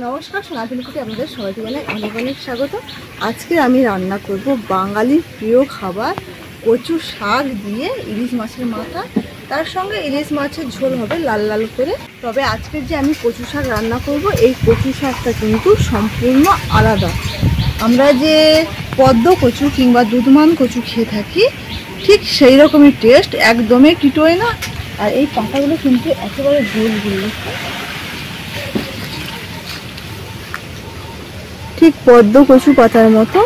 নমস্কার, সোনাঝুরিতে আপনাদের সবাইকে জানাই অনেক অনেক স্বাগত। আজকে আমি রান্না করব বাঙালির প্রিয় খাবার কচু শাক দিয়ে ইলিশ মাছের মাথা। তার সঙ্গে ইলিশ মাছের ঝোল হবে লাল লাল করে। তবে আজকে যে আমি কচু শাক রান্না করব, এই কচু শাকটা কিন্তু সম্পূর্ণ আলাদা। আমরা যে পদ্ম কচু কিংবা দুধমান কচু খেয়ে থাকি, ঠিক সেই রকমই টেস্ট, একদমই কিটোয় না। আর এই পাতাগুলো কিন্তু একেবারে গোল গোল, ঠিক পদ্ম কচু পাতার মতো।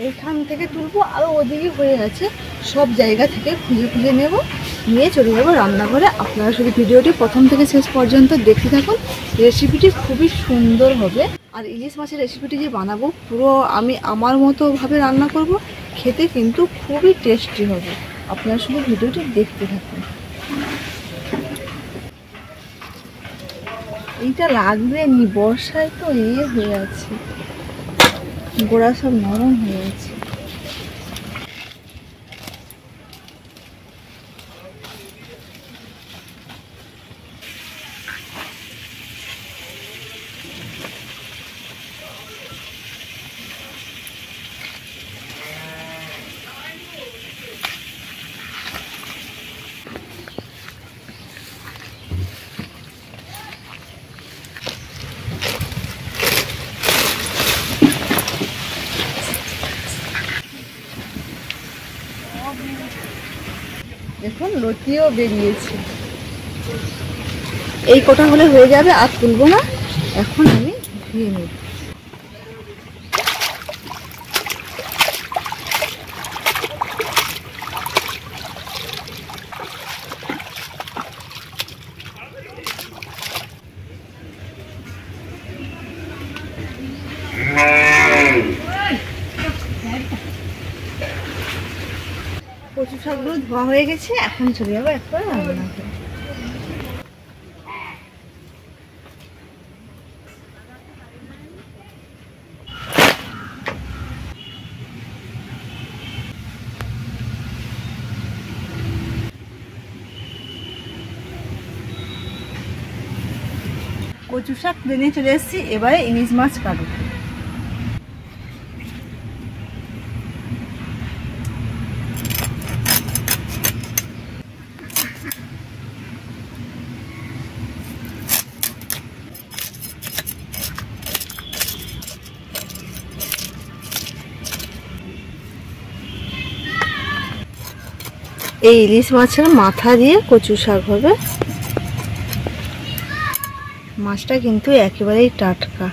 এইখান থেকে তুলবো, আরও ওদিকে হয়ে গেছে, সব জায়গা থেকে খুঁজে খুঁজে নেব, নিয়ে চলে যাবো রান্নাঘরে। আপনারা শুধু ভিডিওটি প্রথম থেকে শেষ পর্যন্ত দেখতে থাকুন, রেসিপিটি খুবই সুন্দর হবে। আর ইলিশ মাছের রেসিপিটি যে বানাবো, পুরো আমি আমার মতোভাবে রান্না করব, খেতে কিন্তু খুবই টেস্টি হবে। আপনারা শুধু ভিডিওটি দেখতে থাকুন। এইটা লাগবে নি, বর্ষায় তো হয়ে আছে, গোড়া সব নরম হয়ে আছে। দেখুন লতিও বেরিয়েছে। এই কটা হলে হয়ে যাবে, আর তুলবো না। এখন আমি ধুয়ে নেব। কচু শাকগুলো ধোয়া হয়ে গেছে, এখন চলে যাবো একবার রান্না করে। কচু শাক প্লেনে চলে এসেছি, এবারে ইলিশ মাছ কাটবো। এই ইলিশ মাছের মাথা দিয়ে কচু শাক হবে। মাছটা কিন্তু একেবারেই টাটকা।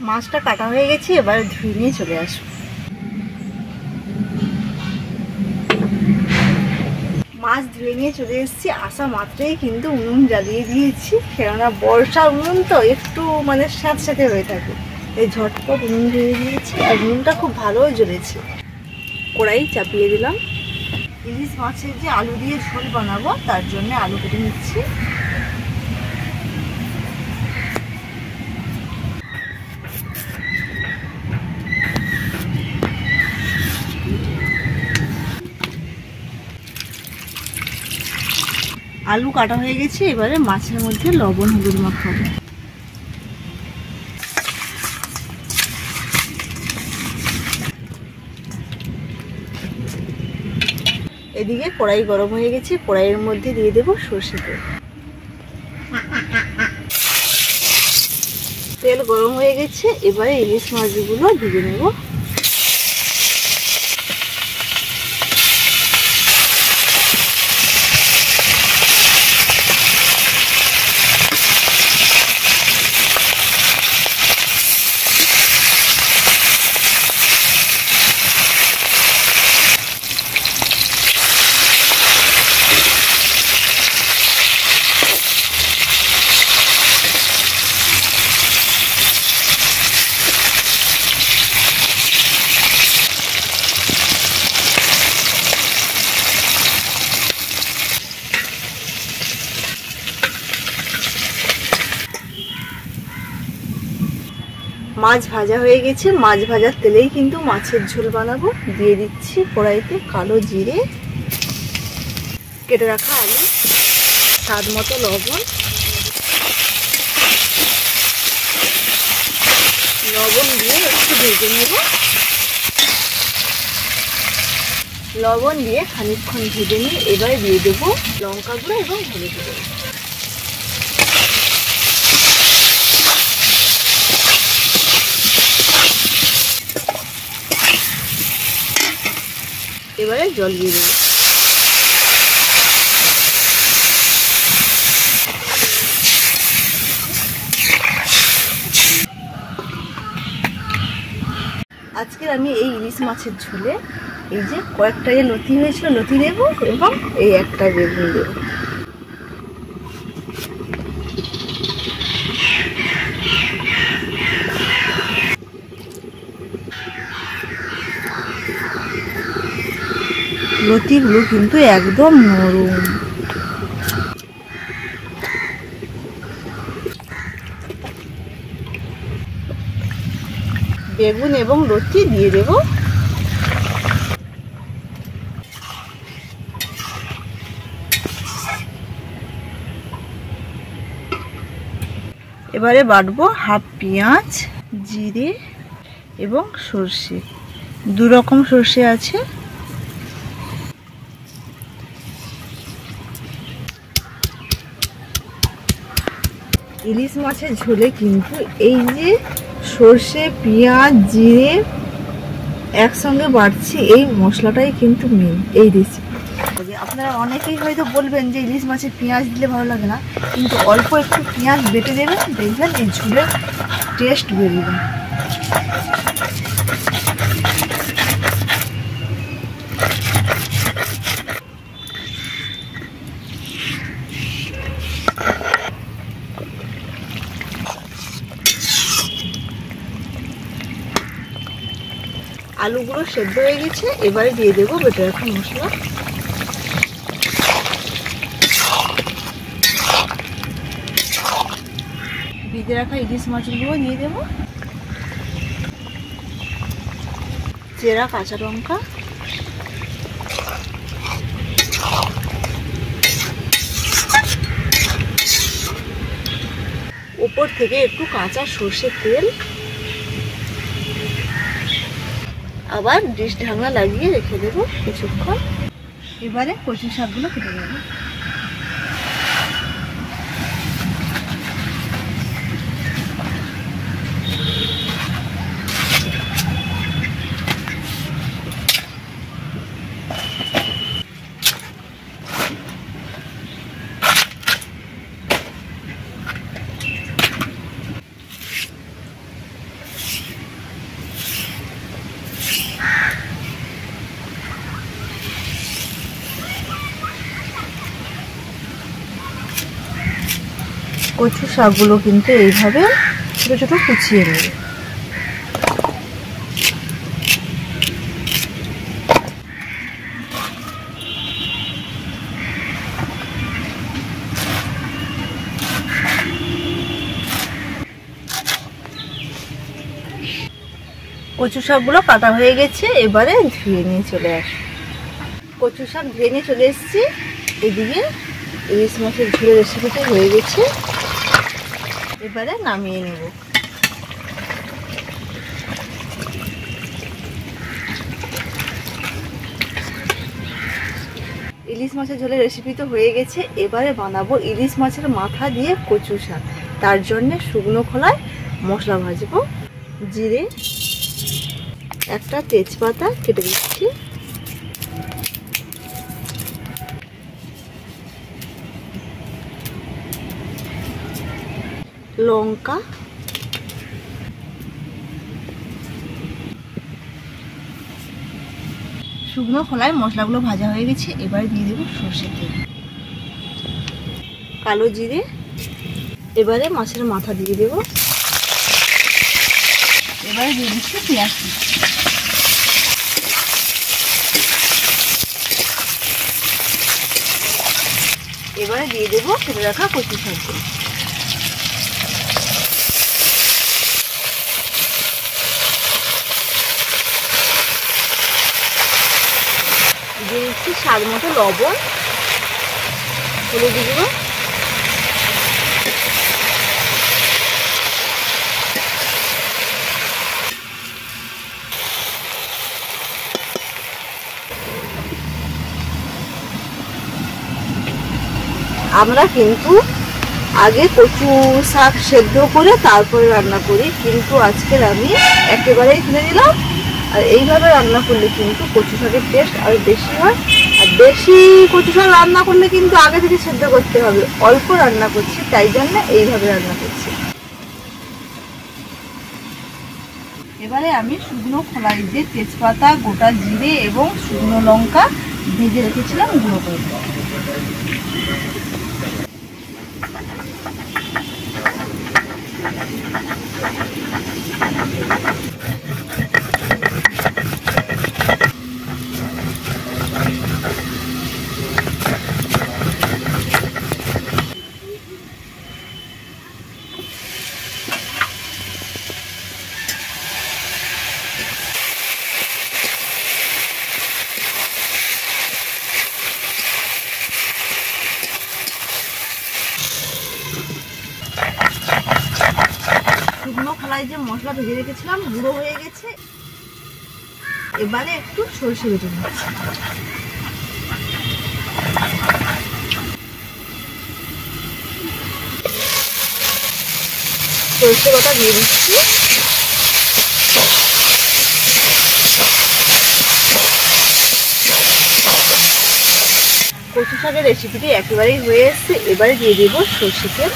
মাছটা কাটা হয়ে গেছে, এবার ধুয়ে নিয়ে চলে আসবো। মাছ ধুয়ে নিয়ে চলে এসেছি, আসা মাত্রই কিন্তু উনুন জ্বালিয়ে দিয়েছি, কেননা বর্ষার উনুন তো একটু স্যাঁতস্যাঁতে হয়ে থাকে। এই ঝটপট উনুন ধুয়ে দিয়েছি, আর উনুনটা খুব ভালোই জ্বলেছে। কড়াই চাপিয়ে দিলাম। ইলিশ মাছের যে আলু দিয়ে ঝোল বানাবো, তার জন্য আলু কেটে নিচ্ছি। আলু কাটা হয়ে গেছে, এবারে মাছের মধ্যে লবণ হলুদ মাখাবো। এদিকে কড়াই গরম হয়ে গেছে, কড়াইয়ের মধ্যে দিয়ে দেবো সর্ষে তেল। তেল গরম হয়ে গেছে, এবারে ইলিশ মাছগুলো ভেজে নেব। মাছ ভাজা হয়ে গেছে, মাছ ভাজার তেলেই কিন্তু মাছের ঝোল বানাবো। দিয়ে দিচ্ছি কড়াইতে কালো জিরে, কেটে রাখা আলু, স্বাদ মতো লবণ, দিয়ে একটু ভেজে নেব। লবণ দিয়ে খানিকক্ষণ ভেজে নিয়ে এবারে দিয়ে দেবো লঙ্কা গুঁড়ো এবং হলুদ গুঁড়ো। এবারে জল দিয়ে দেবো। আজকে আমি এই ইলিশ মাছের ঝোলে এই যে কয়েকটা যে লতি হয়েছিল, লতি দেবো এবং এই একটা বেগুন দেবো। লতিগুলো কিন্তু একদম নরম। বেগুন এবং লতি দিয়ে দেব। এবারে বাটবো হাফ পেঁয়াজ, জিরে এবং সর্ষে। দু রকম সর্ষে আছে। ইলিশ মাছের ঝোলে কিন্তু এই যে সর্ষে, পেঁয়াজ, জিরে একসঙ্গে বাটছি, এই মশলাটাই কিন্তু মেন এই রেসিপি। আপনারা অনেকেই হয়তো বলবেন যে ইলিশ মাছে পেঁয়াজ দিলে ভালো লাগে না, কিন্তু অল্প একটু পেঁয়াজ বেটে দেবেন, দেখবেন এই ঝোলের টেস্ট বেরোবে। আলুগুলো সেদ্ধ হয়ে গেছে, এবারে দিয়ে দেবো বেটে রাখা মশলা। ভিজে রাখা ইলিশ মাছগুলো দিয়ে দেবো, চেরা কাঁচা লঙ্কা, উপর থেকে একটু কাঁচা সর্ষের তেল, আবার ডিশ ঢাকনা লাগিয়ে রেখে দেবো কিছুক্ষণ। এবারে কচু শাকগুলো কেটে দেবো। কচু শাকগুলো কিন্তু এইভাবে ছোট ছোট কুচিয়ে নেবে। কচু শাকগুলো কাটা হয়ে গেছে, এবারে ধুয়ে নিয়ে চলে আসি। কচু শাক ধুয়ে নিয়ে চলে এসেছি। এদিকে ইলিশ মাছের ঝোলের রেসিপিটা হয়ে গেছে, এবারে নামিয়ে নেব। ইলিশ মাছের ঝোলের রেসিপি তো হয়ে গেছে, এবারে বানাবো ইলিশ মাছের মাথা দিয়ে কচু শাক। তার জন্য শুকনো খোলায় মশলা ভাজবো। জিরে, একটা তেজপাতা কেটে দিচ্ছি, লঙ্কা, শুকনো খোলায় মশলাগুলো ভাজা হয়ে গেছে, এবার দিয়ে দেবো সর্ষের তেল, কালো জিরে। এবারে মাছের মাথা দিয়ে দেবো। এবারে দিয়ে দিচ্ছি পেঁয়াজ। এবারে দিয়ে দেবো কেটে রাখা কচু শাক। স্বাদ মতো লবণ, হলুদ গুঁড়ো, আমরা কিন্তু আগে কচু শাক সেদ্ধ করে তারপরে রান্না করি, কিন্তু আজকের আমি একেবারেই তুলে দিলাম। আর এইভাবে রান্না করলে কিন্তু কচু শাকের টেস্ট আর বেশি হয়। আর বেশি কচু শাক রান্না করলে কিন্তু আগে থেকে সেদ্ধ করতে হবে, অল্প রান্না করছি তাই জন্য এইভাবে রান্না করছি। এবারে আমি শুকনো খোলাই দিয়ে তেজপাতা, গোটা জিরে এবং শুকনো লঙ্কা ভেজে রেখেছিলাম গুঁড়ো করে দেবো। শুকনো খোলায় যে মশলা ভেজে রেখেছিলাম গুঁড়ো হয়ে গেছে। এবারে একটু সরষে বেটে নিচ্ছি। সরষে বাটা দিয়ে দিচ্ছি। কচু শাকের রেসিপিটি একেবারেই হয়ে এসছে। এবারে দিয়ে দেব সরষে তেল,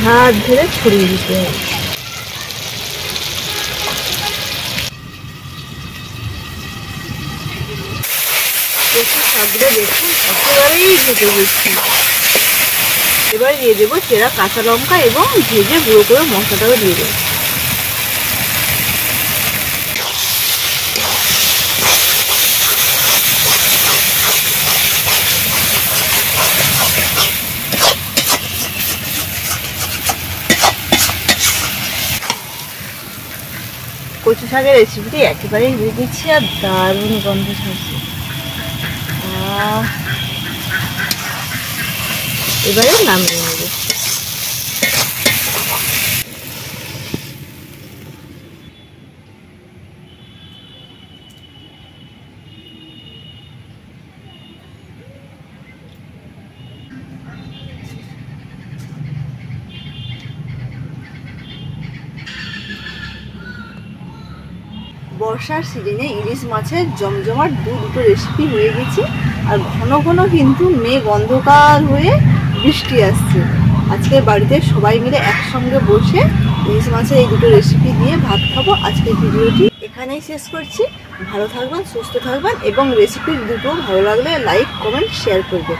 হাত ধরে ছড়িয়ে দিতে হবে। কচু শাকগুলো দেখুন একেবারেই ভেজে গেছি। এবারে দিয়ে দেবো চেরা কাঁচা লঙ্কা এবং ভেজে গুঁড়ো করে মশলাটাও দিয়ে দেবো। কচু শাকের রেসিপিটি একেবারেই হয়ে গেছি আর দারুণ গন্ধ ছাড়ছে। এবারে নামিয়ে নেব। বর্ষার সিজনে ইলিশ মাছের জমজমাট দুটো রেসিপি হয়ে গেছে। আর ঘন ঘন কিন্তু মেঘ অন্ধকার হয়ে বৃষ্টি আসছে। আজকে বাড়িতে সবাই মিলে একসঙ্গে বসে ইলিশ মাছের এই দুটো রেসিপি দিয়ে ভাত খাবো। আজকের ভিডিওটি এখানেই শেষ করছি। ভালো থাকবেন, সুস্থ থাকবেন এবং রেসিপির দুটো ভালো লাগলে লাইক, কমেন্ট, শেয়ার করবেন।